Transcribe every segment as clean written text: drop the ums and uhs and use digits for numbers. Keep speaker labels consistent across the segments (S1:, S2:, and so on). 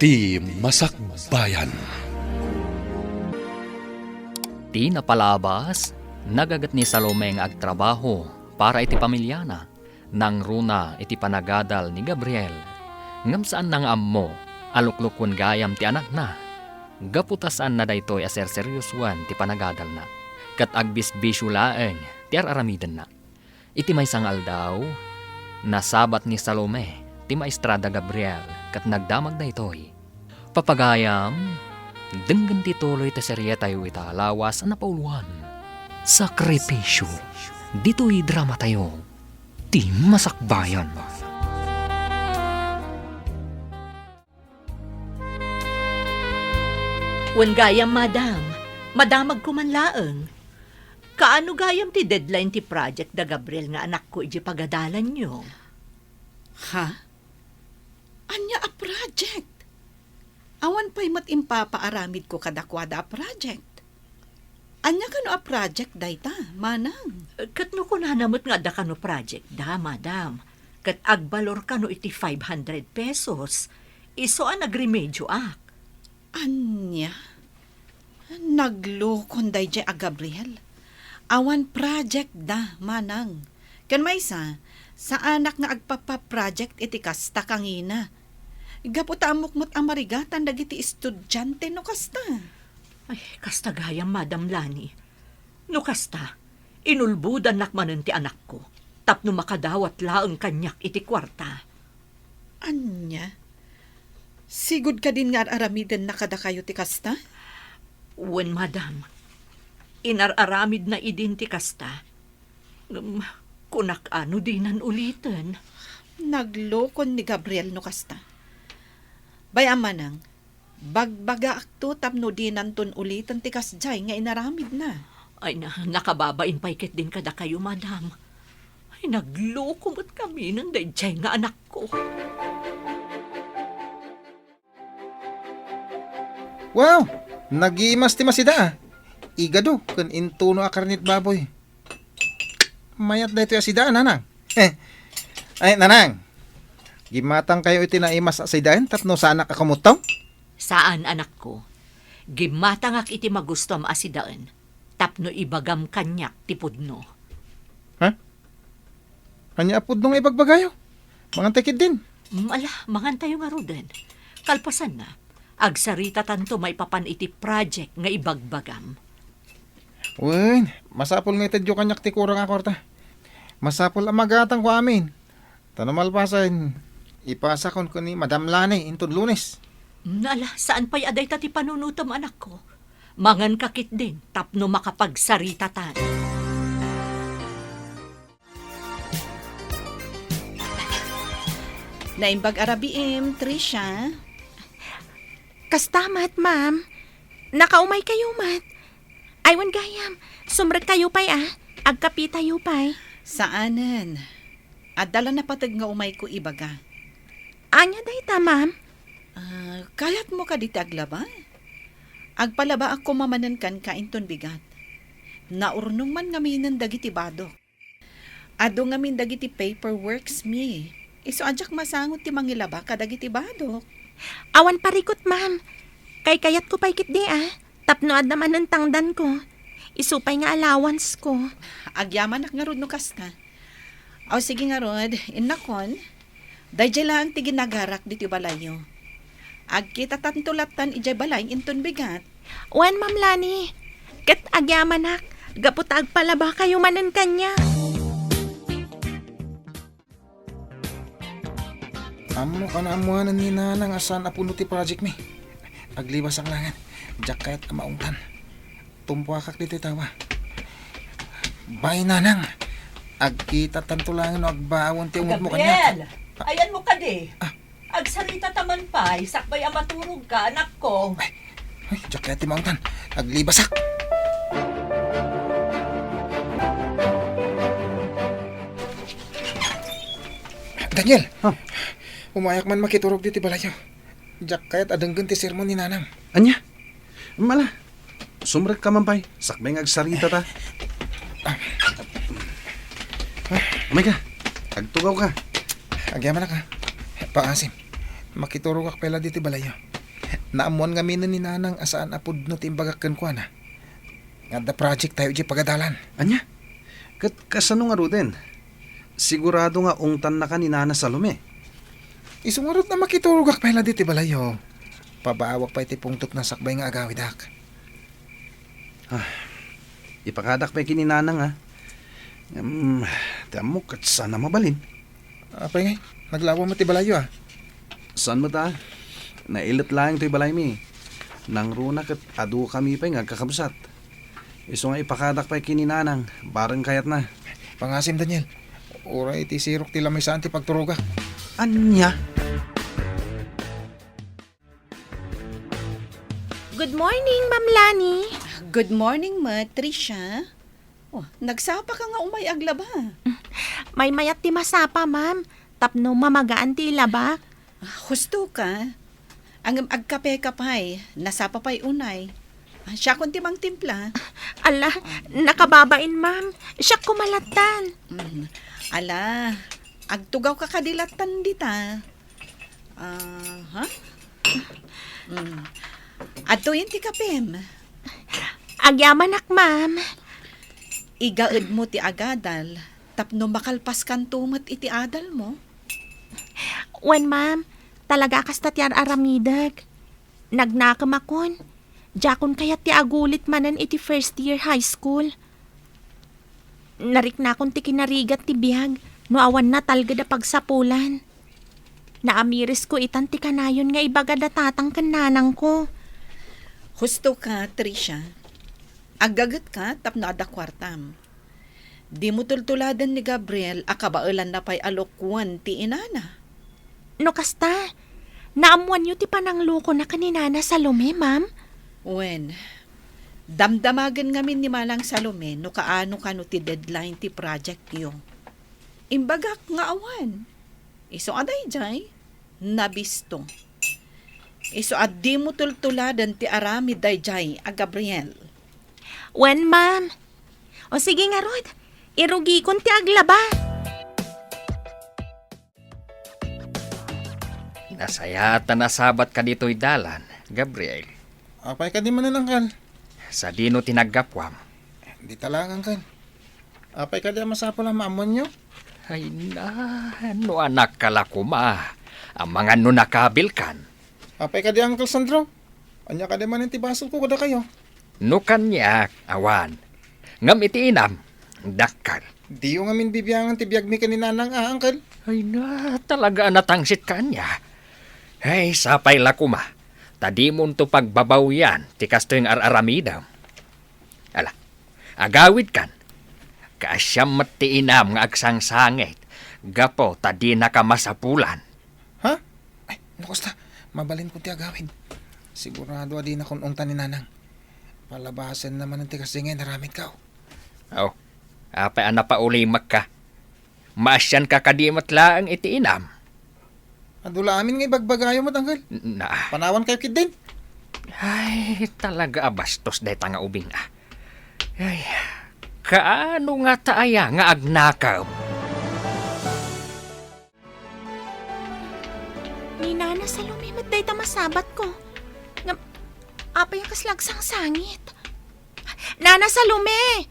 S1: Ti Masakbayan.
S2: Ti napalabas, nagagat ni Salome nga agtrabaho para iti pamilyana, nang runa iti panagadal ni Gabriel. Ngam saan nang ammo, aluklukon gayam ti anak na. Gaputasan na daytoy aser seryosuan ti panagadal na. Kat agbisbisyo laeng ti aramiden na. Iti may sangal daw, nasabat ni Salome ti maestrada Gabriel kat nagdamag daytoy. Papagayam, denggan ti tuloy ti serye tayo italawas na pauluan. Sakripisyo, dito'y drama tayo, ti Masakbayan.
S3: Wen gayam, madamag ko man laeng. Kaano gayam ti deadline ti project da Gabriel nga anak ko iji pagadalan nyo?
S4: Ha? Anya a project? Awan pa'y mat impapaaramid ko kadakwada a project. Anya kano a project dayta, manang?
S3: Kat no kunanamot nga da kano project da, madam. Kat agbalor kano iti 500 pesos. Iso ang nagremedyo ak.
S4: Anya? Naglukon day a Gabriel. Awan project da, manang. Kan may sa anak nga agpapa-project iti kasta kangina. Gaputa amukmot ang marigatan dagiti estudyante no kasta.
S3: Ay, kasta gayam, Madam Lani. No kasta, inulbudan nakmanen ti anak ko. Tapno makadawat laeng kanyak iti kwarta.
S4: Anya? Sigud ka din nga aramiden na kada kayo ti kasta?
S3: Wen, madam, inararamid na idin ti kasta. Kunak ano dinan ulitin.
S4: Naglokon ni Gabriel no kasta. Bayaman nang, bagbaga akto tapno dinanton ulitan ti kasjay nga inaramid na.
S3: Ay nakababain paikit din kada kayo, madam. Ay nagloko mo't kami ng dayjay nga anak ko.
S5: Wow! Nagimas ti masida. Igado, kan intuno a karnit baboy. Mayat da ito asida, nanang. Ay, nanang. Gimatang kayo iti naimas asidaan tapno sa anak akamutaw?
S3: Saan, anak ko? Gimatangak iti magustom asidaan. Tapno ibagam kanyak ti pudno.
S5: Ha? Anya apod nung ibagbagayo? Mangantikid din.
S3: Mangantayo nga ruden. Kalpasan na. Agsarita tanto may papan iti project nga ibagbagam.
S5: Uy, masapol nga itadyo kanyak ti kurang akorta. Masapol ang magatang ko amin. Tanamalpasan, ipasa kon ko ni Madam Lani intod Lunes.
S3: Saan pa'y aday ti panunutom, anak ko? Mangan kakit din, tapno makapagsaritatan.
S4: Naimbag arabiim, Trisha.
S6: Kastamat, ma'am. Nakaumay kayo, mat. Aywan gayam, sumrek kayo pa'y agkapi tayo pa'y.
S4: Saanan? Adala na patag nga umay ko ibaga.
S6: Anya dayta, ma'am?
S4: Kayat mo ka diti aglaba? Agpalaba ako mamanan kan kainton bigat. Naurnong man ngaminan dagiti badok. Ado ngamin dagiti paperworks mi. Iso adyak masangot ti mangilaba ka dagiti badok.
S6: Awan parikot, ma'am. Kayat ko pa'y kitdi, Tapno ad naman ang tangdan ko. Isupay nga allowance ko.
S4: Agyaman ak nga rod no kasta. O sige nga rod, inakon. Dayjay lang ti ginagarak diti balayo. Agkita tantulatan ijay balay inton bigat.
S6: Wan, Ma'am Lani. Kat agyamanak. Gaputa agpalaba kayo manan kanya.
S5: Amo ka na amuanan ni nanang asan apuno ti project mi. Aglibas ang langan. Diyak kaya't kamaungtan. Tumpuakak dito tawa. Bay nanang. Agkita tantulangan o agbawon ti umot mo kanya.
S3: Gabriel! Ayan mo ka di. Agsarita taman pa, sakbay ang maturog ka, anak ko.
S5: Ay, diyak kaya't ti maungtan. Aglibasak. Daniel! Umayak man makiturog dito balayo. Diyak kaya't adanggan ti sermon ni nanang.
S7: Anya? Mala. Sumrek ka man pa'y. Sakbay nga agsarita ta. Umay ka. Agtugaw ka.
S5: Agyaman na ka. Paasim. Makiturog ak pela dito balayo. Naamuan kami na ni nanang asaan apod no timbagakan ko na. Nga da project tayo di pagadalan.
S7: Anya? Kasano nga Ruden? Sigurado nga ungtan na ka ni Nana Salome.
S5: Isungarot na makiturugak pala diti balayo. Pabaawak pa iti pungtot na sakbay nga agawidak.
S7: Ipakadak pa kini Nanang ha. Tamo kat sana mabalin.
S5: Apay ngay, naglawa mo ti balayo ah.
S7: Saan mo ta? Nailit lang to'y balay mi. Nang runa kat adu kami pa nga kakabsat. Iso nga ipakadak pa kini Nanang. Barang kayat na.
S5: Pangasim Daniel. Ura iti sirok ti lamay saan ti pagturugak.
S7: Anya?
S6: Good morning, Ma'am Lani.
S4: Good morning, ma, Trisha. Oh, nagsapa ka nga umay aglaba.
S6: May mayat ti masapa, ma'am. Tapno mamagaan ti labak.
S4: Husto ka. Ang agkape kapay, nasapa pa'y unay. Siya kunti mang timpla.
S6: Ala, nakababain, ma'am. Siya kumalatan.
S4: Ala, agtugaw ka kadilatan dita. Ha? Ato yun ti kapem.
S6: Agyamanak, ma'am.
S4: Igaed mo ti agadal. Tapno makalpas kan tumat iti adal mo.
S6: Wen, ma'am, talaga kasta ti aramidag. Nagnakam akon. Jakon kayat ti agulit manan iti first year high school. Narik na akon ti kinarigat ti biyag. No awan na talga da pagsapulan. Naamiris ko itan ti kanayon nga ibaga da tatang kananang ko.
S4: Husto ka, Trisha. Agagat ka, tapno ada kwartam. Di mo tultuladan ni Gabriel, akabailan na pa'y alokwan ti inana.
S6: No kasta, naamuan nyo ti panangluko na kaninana Salome, ma'am?
S4: Wen, damdamagan ngamin ni Malang Salome no kaano kano ti deadline ti project yo. Imbagak nga awan. Iso aday jay, nabisto. Iso addi mo tultuladan ti arami day jay a Gabriel.
S6: Wen, ma'am. O sige nga, Rod. Irugi kon ti aglaba.
S2: Nasayata na sabat ka dito'y dalan, Gabriel.
S5: Apay ka di man nanangkal.
S2: Sa dino tinaggapwam.
S5: Di talangan kan. Apay ka di masapo lang maamon nyo.
S2: Ay na, no anak kalakuma. Ang mga nunakabil kan.
S5: Apay ka di Uncle Sandro. Anya ka di man yung tibasol ko kada kayo.
S2: No kanyak, awan. Ngam iti inam, dakal.
S5: Di yung amin bibiyangan ti biyag mi kaninanang Uncle.
S2: Ay na, talaga natangsit kanya. Ay, sapay lakuma. Tadi mo to pagbabaw yan, tikas to yung araramidam. Ala, agawid kan. Kaasyam mati inam nga agsangsangit. Gapo, tadi nakamasapulan.
S5: Ha? Ay, nakusta. Mabalin ko ti agawid. Sigurado adi na kung ungtan ni nanang. Palabasan naman ang tikasingay naramit ka.
S2: Oh, apay ana pa ulimak ka. Maasyan ka kadimat laang iti inam.
S5: Adula amin nga ibagbagayo mo, Uncle.
S2: Na,
S5: Panawan kayo kid din.
S2: ay, talaga abastos day tanga ubing ah. Ay, kaano nga taaya nga agnakaw?
S6: Ni Nana Salome, matday ta masabat ko. Nga, apay ang kaslagsang sangit. Nana Salome!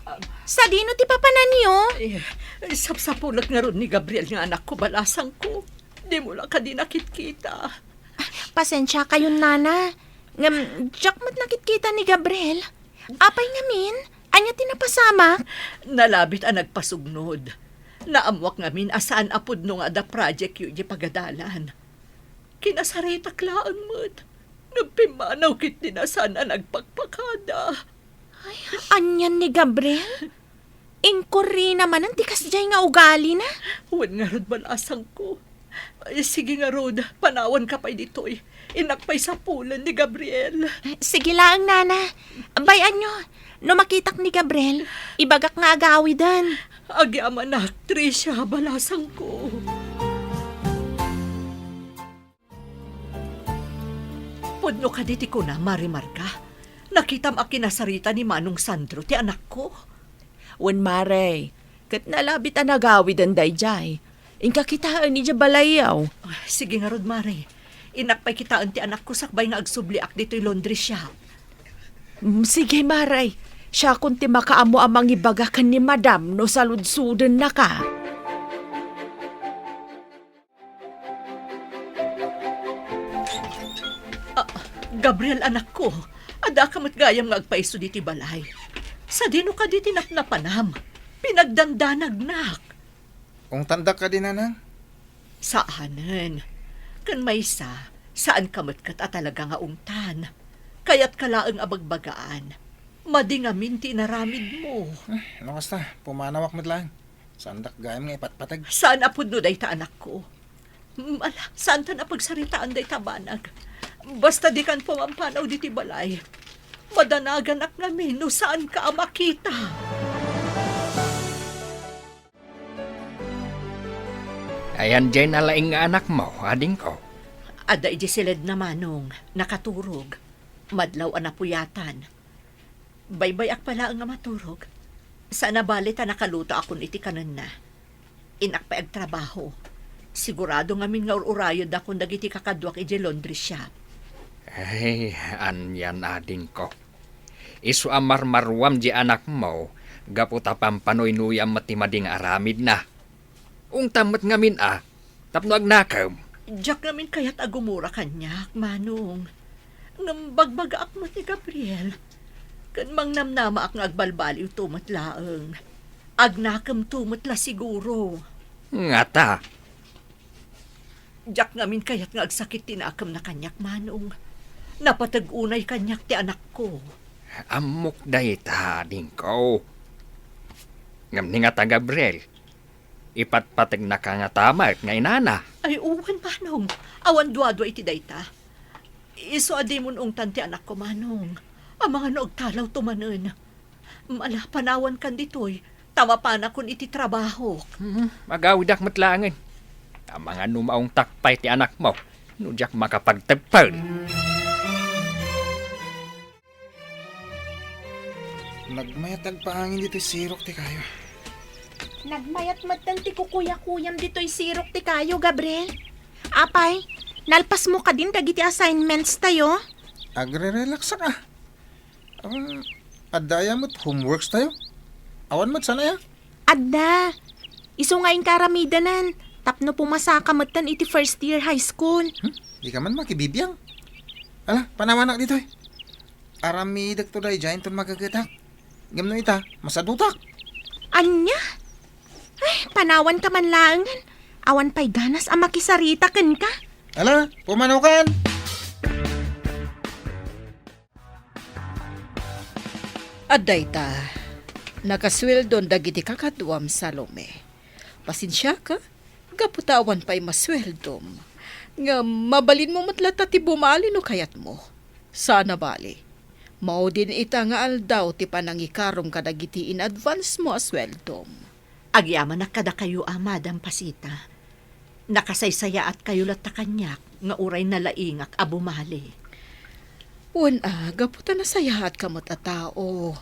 S6: Sa dino ti papanan niyo?
S3: Ay, sapsapulat nga ron ni Gabriel nga anak ko, balasang ko. Di mo lang ka di nakit-kita.
S6: Pasensya kayo, Nana. Nga, Jack mat nakit-kita ni Gabriel. Apay ngamin, anya tinapasama.
S3: Nalabit ang nagpasugnod. Naamwak ngamin asaan apod no nga da project yu di pagadalan. Kinasaritak laan mo't. Nagpimanaw kit din na sana nagpagpakada.
S6: Anyan ni Gabriel? Inkurri naman ang tikas dyan nga ugali na.
S3: Huwag nga rod balasang ko. Ay, sige nga rod, panawan ka pa'y dito'y. Inakpay sa pulan ni Gabriel.
S6: Sige lang, Nana. Bayan nyo. No makitak ni Gabriel, ibagak nga agawidan.
S3: Agyaman na, Trisha, balasang ko. Pudno ka diti ko na, Marimar ka. Nakitam a kinasarita ni Manong Sandro, ti anak ko.
S8: Wen Mare, kat nalabit ang nagawid ang dayjay. Inka kitaan ni balayaw.
S3: Ay, sige nga rod, Mare. Inakpay kita ti anak ko sakbay nga agsubliak dito'y laundry shop.
S8: Sige, Maray. Siya kung ti makaamo amang ibagakan ni Madam no saludsuden na ka.
S3: Gabriel, anak ko, ada ka gayam nga agpaiso diti balay. Sa dino ka diti napnapanam, pinagdandanagnak.
S5: Kung tanda ka din, nanang.
S3: Saanen? Kan may saan ka matkat at talaga nga ungtan. Kaya't kalaang abagbagaan. Madingamin ti naramid mo.
S5: Ano kasta, pumanawak mo lang. Sandak gayam nga ipatpatag.
S3: Saan apod no day ta anak ko? Saan ta napagsaritaan day ta banag? Basta di kan pumampanaw diti balay. Madanagan ak ngamin no saan ka makita.
S2: Ayan dyan alaing nga anak mo, ading ko.
S3: Ada iji silid na manong, nakaturog. Madlaw anapuyatan. Baybay ak pala nga maturog. Sa nabali ta nakaluto akon iti kanan na. Inakpay ag trabaho. Sigurado ngamin nga ururayod akong dagiti kakadwak iji laundry shop.
S2: Ay, anyan ading ko. Isu amarmarwam di anak mo, gaputa pampanoy nuyam matimading aramid na. Ung tamat ngamin tapno agnakaw.
S3: Diyak namin kaya't agumura kanyak, manong. Ngambagbaga ak mo ni Gabriel. Kan mang namnama ak nga agbalbaliw tumat laeng. Agnakam tumat la siguro.
S2: Ngata,
S3: Diyak namin kaya't nga agsakit tinakam na kanyak, manong. Napatag-unay kanyak ti anak ko.
S2: amok day ta ading ko. Ngam ni nga ta Gabriel, ipatpatag na ka nga tamat nga inana.
S3: Ay, uwan, manong. Awan duado iti dayta. Iso adi mon ungtan ti anak ko, manong. Ang mga noog talaw tumanen. Mala, panawan kan ditoy. Tama pa na kun iti trabaho.
S2: Magawidak matlangan. Ang mga numaong takpay ti anak mo, nudyak makapagtagpal.
S5: Nagmayatag paangin dito sirok ti kayo.
S6: Nagmayat matang ti kukuya-kuyam dito'y sirok ti kayo, Gabriel. Apay, nalpas mo ka din dagiti assignments tayo.
S5: Agre-relax ka. Adaya mo't homeworks tayo. Awan mo't sana ya.
S6: Adda, iso nga yung karamidanan. Tapno pumasaka matan iti first year high school.
S5: Di ka man makibibiyang. Ala, panawanak dito eh. Aramidak to day dyan ton magagatak. Gamno ita, masadutak.
S6: Anya? Ay, panawan ka man lang. Awan pa'y ganas ang makisarita ken ka.
S5: Ala, pumanaw kan.
S4: Aday ta, nakasweldon dagiti kakadwam Salome. Pasensya ka, gaputawan pa'y masweldom. Nga mabalin mo matlata ti bumali no kayat mo. Sana bali. Mao din ita nga aldaw ti panangikarom kadagiti in advance mo asweldom.
S3: Agyaman na kada kayo, Madam Pasita. Nakasaysaya at kayo lata kanyak, nga uray na laingak abumali.
S4: Gaputa na sayahat kamot a tao.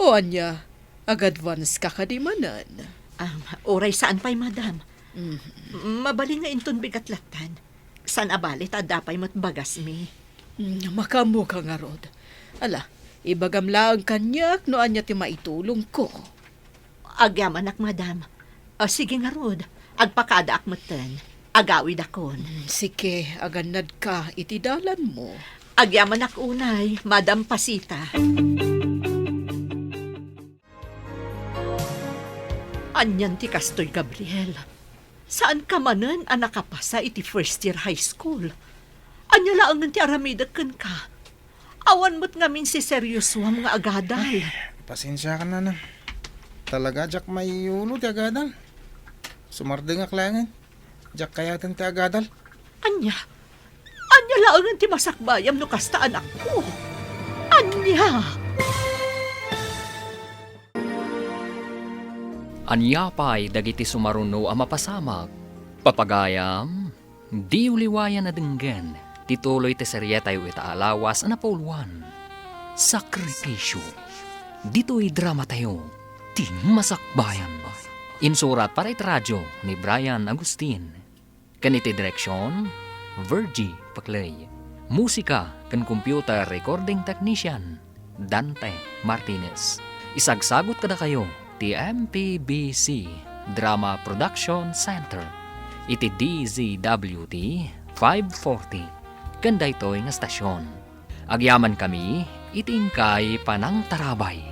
S4: O anya, ag-advance ka kadimanan.
S3: Uray saan pa'y, Madam? Mabali nga inton bigatlatan. San abalit adapay matbagas mi.
S4: Makamu ka nga rod. Ala, ibagam lang kanyak no anya ti maitulong ko.
S3: Agyaman ak, Madam. Sige nga rod, agpakada ak matan. Agawid akon.
S4: Sige, aganad ka, itidalan mo.
S3: Agyaman ak unay, Madam Pasita. Anyan ti kastoy, Gabriel. Saan ka manen ang nakapasa iti first year high school? Anya laangan ti aramidak ken ka. Awan mo't ngamin si seryoswam nga agadal.
S5: Pasensya ka na na. Talaga, Jack, may ulo ti agadal. Sumardeng ak langan. Jack, kayatan ti agadal.
S3: Anya laangan ti masakbayam no kasta anak ko. Anya!
S2: Anyapay dagiti sumaruno ang mapasamag. Papagayam, di uliwayan na denggan. Tituloy te serye tayo itaalawas na pauluan. Sakripisyo. Dito'y drama tayo. Ting masakbayan. Insurat para iti radyo ni Brian Agustin. Kaniti direksyon, Virgie nagpaklay. Musika kan computer recording technician, Dante Martinez. Isagsagot kada kayo, ti MPBC Drama Production Center. Iti DZWT 540. Ganda ito'y nga stasyon. Agyaman kami, itingkay panang tarabay.